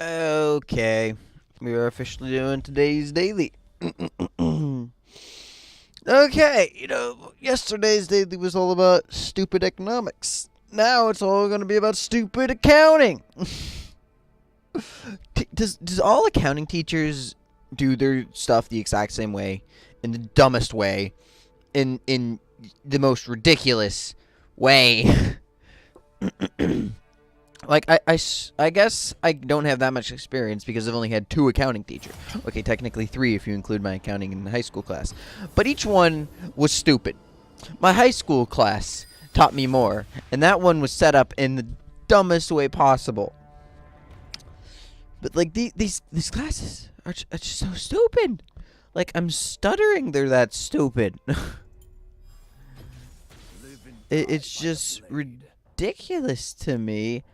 Okay, we are officially doing today's daily. Okay, yesterday's daily was all about stupid economics. Now it's all going to be about stupid accounting. Does all accounting teachers do their stuff the exact same way, in the dumbest way, in the most ridiculous way? Like, I guess I don't have that much experience because I've only had 2 accounting teachers. Okay, technically 3 if you include my accounting in high school class. But each one was stupid. My high school class taught me more, and that one was set up in the dumbest way possible. But like these classes are just so stupid. Like, I'm stuttering, they're that stupid. It's just ridiculous to me,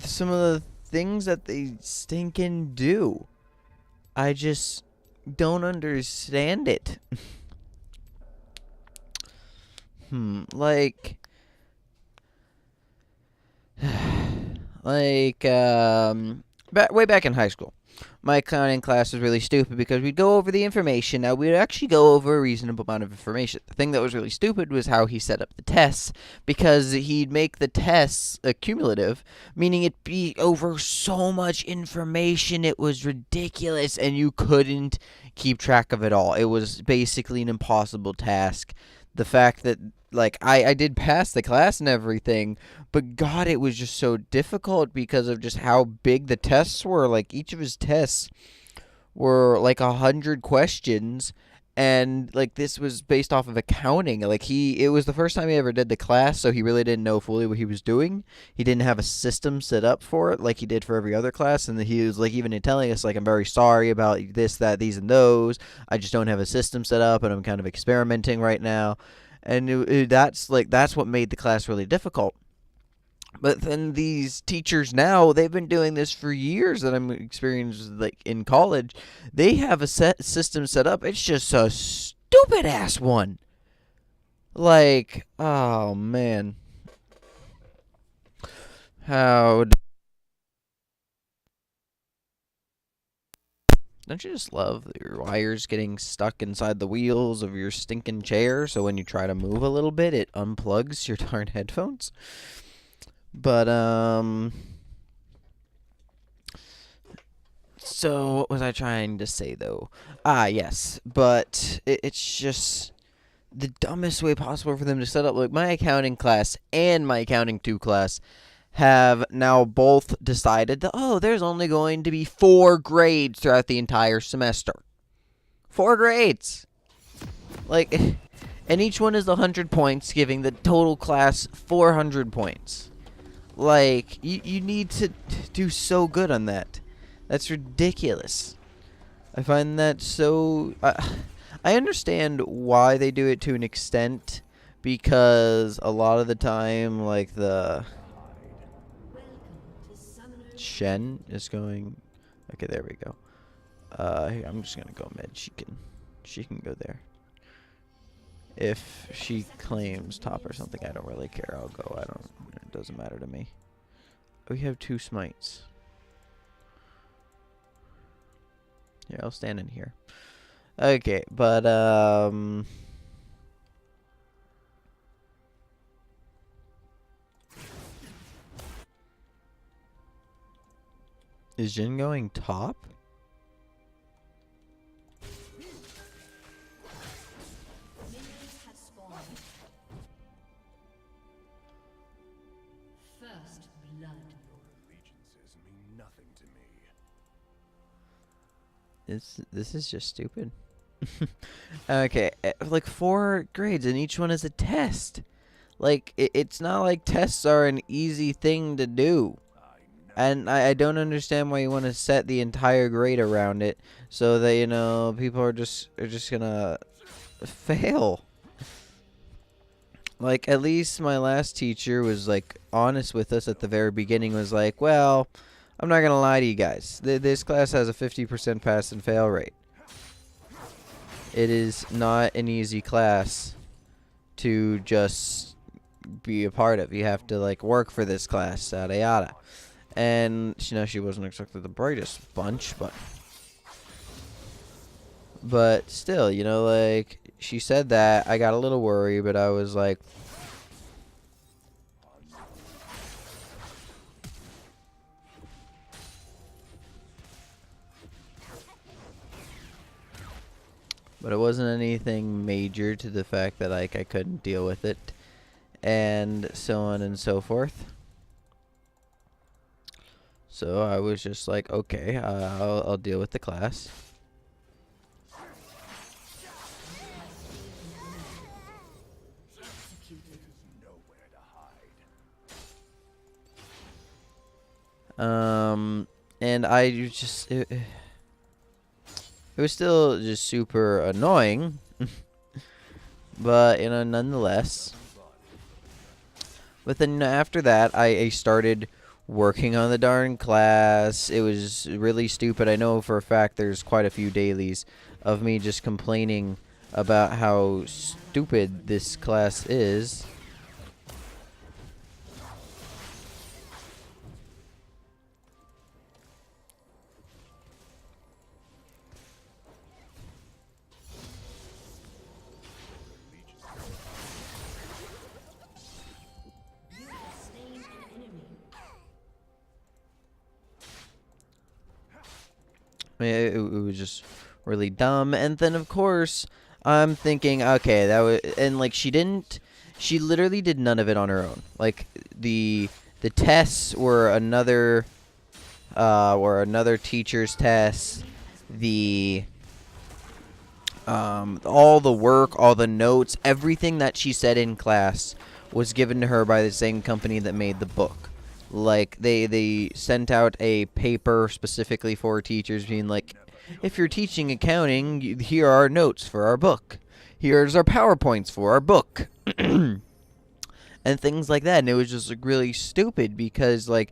some of the things that they stinking do. I just don't understand it. Like, way back in high school, my accounting class was really stupid because we'd go over the information. Now, we'd actually go over a reasonable amount of information. The thing that was really stupid was how he set up the tests, because he'd make the tests cumulative, meaning it'd be over so much information. It was ridiculous, and you couldn't keep track of it all. It was basically an impossible task. The fact that, like, I did pass the class and everything, but God, it was just so difficult because of just how big the tests were. Like, each of his tests were like 100 questions, and like, this was based off of accounting. Like, it was the first time he ever did the class, so he really didn't know fully what he was doing. He didn't have a system set up for it like he did for every other class, and he was like, even telling us, like, I'm very sorry about this, that, these, and those. I just don't have a system set up, and I'm kind of experimenting right now. And that's what made the class really difficult. But then these teachers now, they've been doing this for years that I'm experienced, like, in college. They have a system set up. It's just a stupid ass one. Like, oh man. How don't you just love your wires getting stuck inside the wheels of your stinking chair, so when you try to move a little bit, it unplugs your darn headphones? But so what was I trying to say, though? Yes, but it's just the dumbest way possible for them to set up. Like, my accounting class and my accounting 2 class have now both decided that, there's only going to be 4 grades throughout the entire semester. 4 grades. Like, and each one is 100 points, giving the total class 400 points. Like, you need to do so good on that. That's ridiculous. I find that so... I understand why they do it to an extent, because a lot of the time, like, the Shen is going... Okay, there we go. I'm just gonna go mid. She can go there. If she claims top or something, I don't really care. I'll go. It doesn't matter to me. We have 2 smites. Yeah, I'll stand in here. Okay, but is Jin going top? First blood. Allegiances mean nothing to me. This is just stupid. Okay, like 4 grades, and each one is a test. Like, it's not like tests are an easy thing to do. And I don't understand why you want to set the entire grade around it, so that, people are just gonna fail. Like, at least my last teacher was, like, honest with us at the very beginning, was like, well, I'm not gonna lie to you guys. This class has a 50% pass and fail rate. It is not an easy class to just be a part of. You have to, like, work for this class, yada yada. And she wasn't exactly the brightest bunch, but still, like she said that, I got a little worried, but I was like, but it wasn't anything major to the fact that like I couldn't deal with it, and so on and so forth. So I was just like, okay, I'll deal with the class. Nowhere to hide. And I just it was still just super annoying, but nonetheless. But then after that, I started working on the darn class. It was really stupid. I know for a fact there's quite a few dailies of me just complaining about how stupid this class is. It was just really dumb. And then of course I'm thinking, okay, that was, and like she literally did none of it on her own. Like the tests were another teacher's test. The all the work, all the notes, everything that she said in class was given to her by the same company that made the book. Like they sent out a paper specifically for teachers, being like, if you're teaching accounting, here are our notes for our book. Here's our PowerPoints for our book. And things like that. And it was just like really stupid because like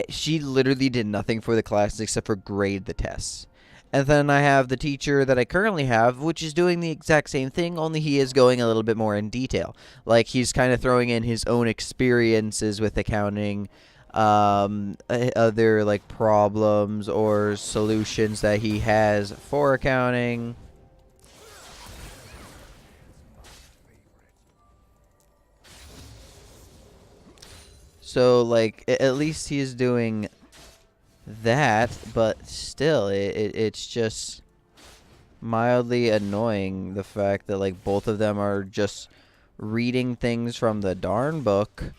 she literally did nothing for the class except for grade the tests. And then I have the teacher that I currently have, which is doing the exact same thing, only he is going a little bit more in detail. Like he's kind of throwing in his own experiences with accounting, other like problems or solutions that he has for accounting. So like at least he's doing that, but still it's just mildly annoying the fact that like both of them are just reading things from the darn book.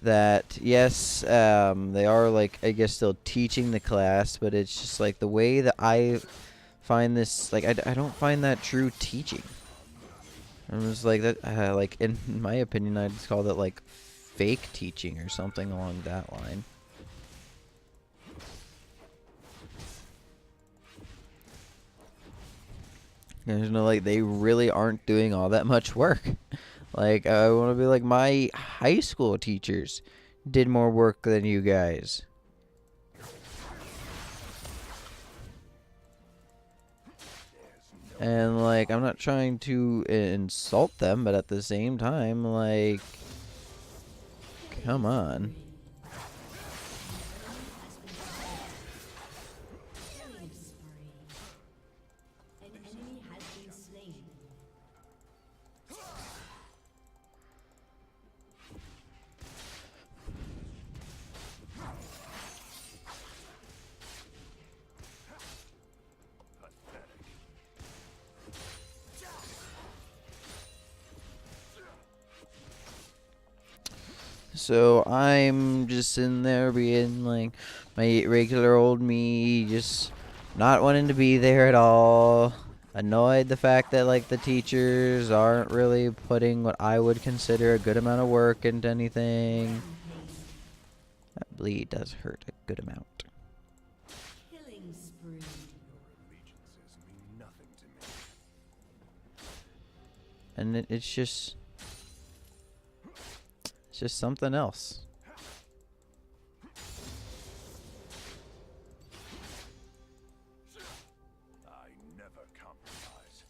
That yes, they are like I guess still teaching the class, but it's just like the way that I find this, like I don't find that true teaching. I'm just like that, like in my opinion I'd call that like fake teaching or something along that line. Like they really aren't doing all that much work. Like I want to be like my high school teachers did more work than you guys. And like I'm not trying to insult them, but at the same time, like, come on. So I'm just in there being like my regular old me, just not wanting to be there at all. Annoyed the fact that like the teachers aren't really putting what I would consider a good amount of work into anything. That bleed does hurt a good amount. Killing spree. Your allegiances mean nothing to me. And it's just something else. I never compromise.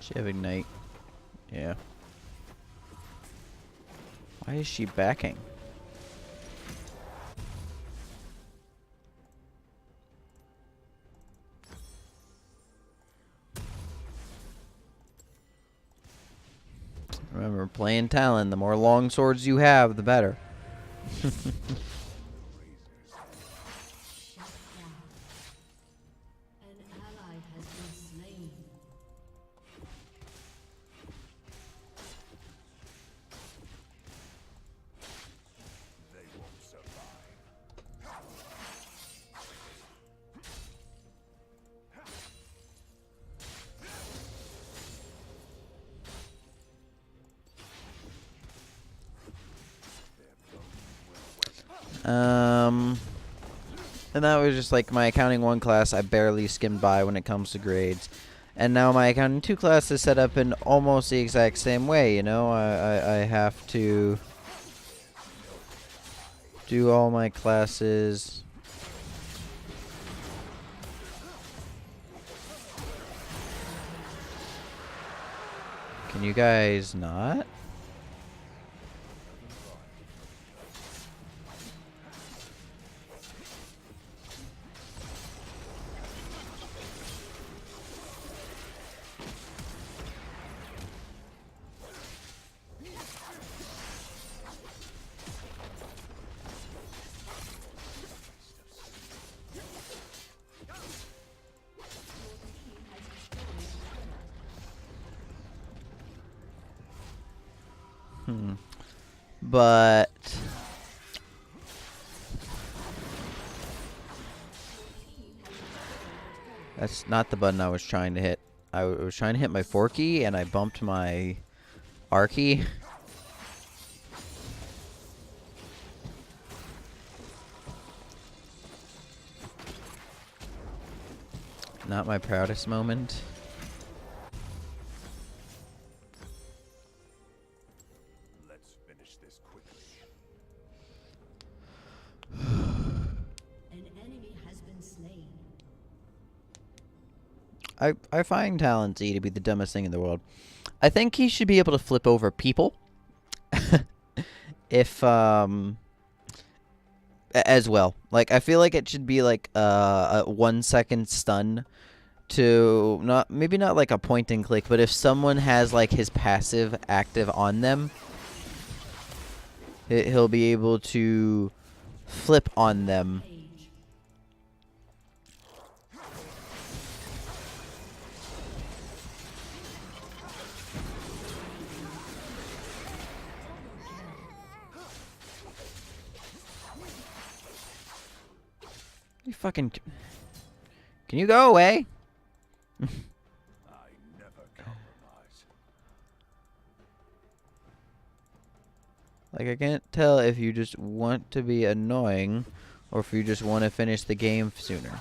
She have ignite. Yeah. Why is she backing? Remember, playing Talon, the more long swords you have, the better. Shut down. An ally has been slain. They won't survive. And that was just like my accounting 1 class. I barely skimmed by when it comes to grades. And now my accounting 2 class is set up in almost the exact same way, you know? I have to do all my classes. Can you guys not? But that's not the button I was trying to hit. I was trying to hit my 4 key and I bumped my R key. Not my proudest moment. Let's finish this quickly. An enemy has been slain. I find Talon Z to be the dumbest thing in the world. I think he should be able to flip over people. If as well. Like I feel like it should be like a 1-second stun to maybe not like a point and click, but if someone has like his passive active on them, he'll be able to flip on them. Age. You fucking can you go away? I never compromise. Like I can't tell if you just want to be annoying or if you just want to finish the game sooner.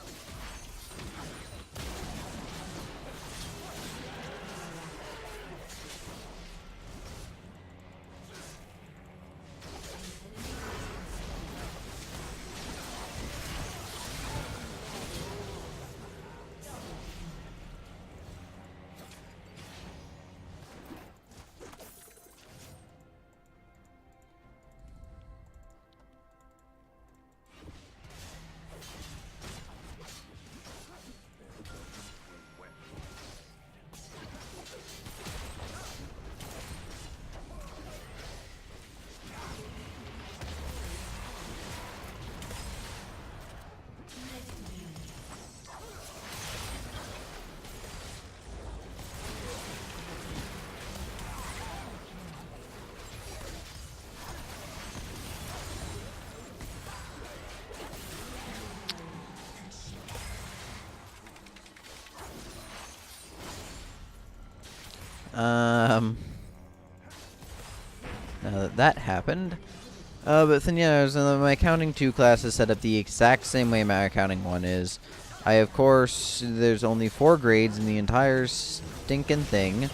Now that happened. But then yeah, so my accounting 2 class is set up the exact same way my accounting 1 is. Of course, there's only 4 grades in the entire stinking thing.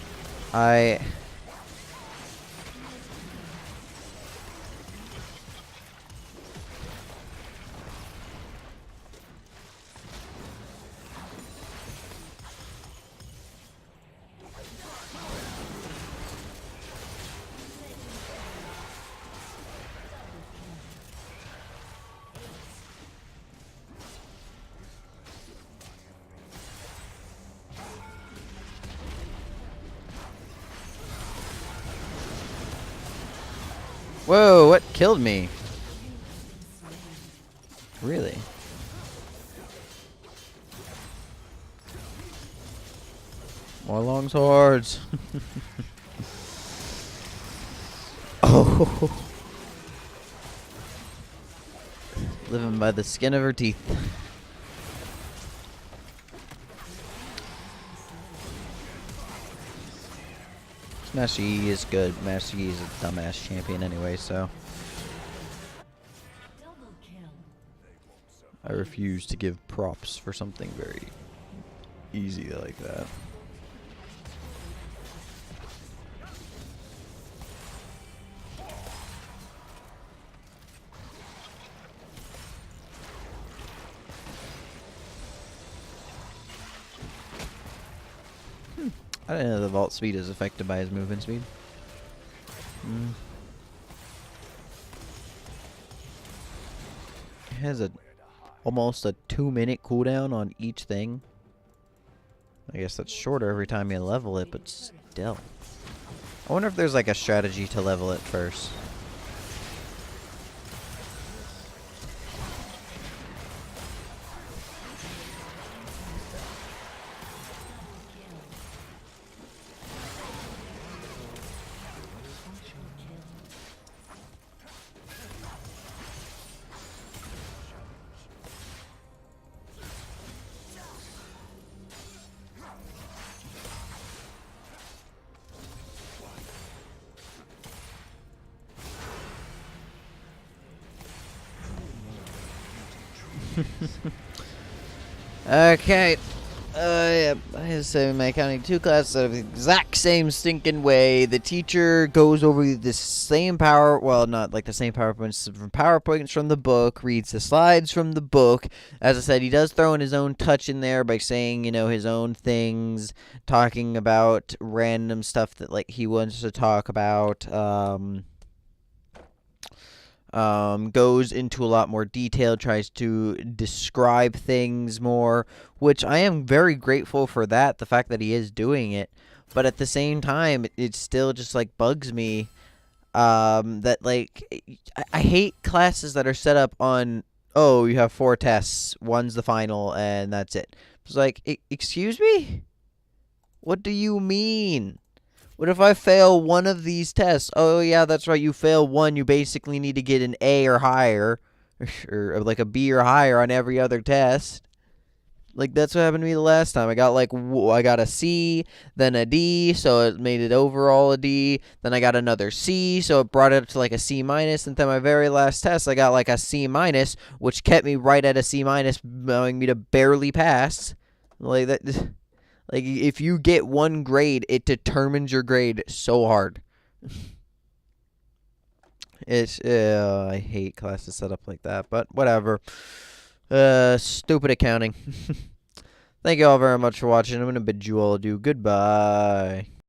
Whoa, what killed me? Really? More long swords. Oh. Living by the skin of her teeth. Master Yi is good. Master Yi is a dumbass champion anyway, so Double kill. I refuse to give props for something very easy like that. I didn't know the vault speed is affected by his movement speed. It has almost a 2-minute cooldown on each thing. I guess that's shorter every time you level it, but still. I wonder if there's like a strategy to level it first. Okay. Yeah, so my counting 2 classes are the exact same stinking way. The teacher goes over the same power, well, not like the same PowerPoints from PowerPoints from the book, reads the slides from the book. As I said, he does throw in his own touch in there by saying, you know, his own things, talking about random stuff that like he wants to talk about. Goes into a lot more detail, tries to describe things more, which I am very grateful for that, the fact that he is doing it. But at the same time, it still just like bugs me that like I hate classes that are set up on, oh, you have 4 tests, one's the final, and that's it. It's like, excuse me? What do you mean? What if I fail one of these tests? Oh, yeah, that's right. You fail one. You basically need to get an A or higher. Or like a B or higher on every other test. Like, that's what happened to me the last time. I got I got a C, then a D, so it made it overall a D. Then I got another C, so it brought it up to like a C minus. And then my very last test, I got like a C minus, which kept me right at a C minus, allowing me to barely pass. Like that. Like, if you get one grade, it determines your grade so hard. I hate classes set up like that, but whatever. Stupid accounting. Thank you all very much for watching. I'm going to bid you all adieu. Goodbye.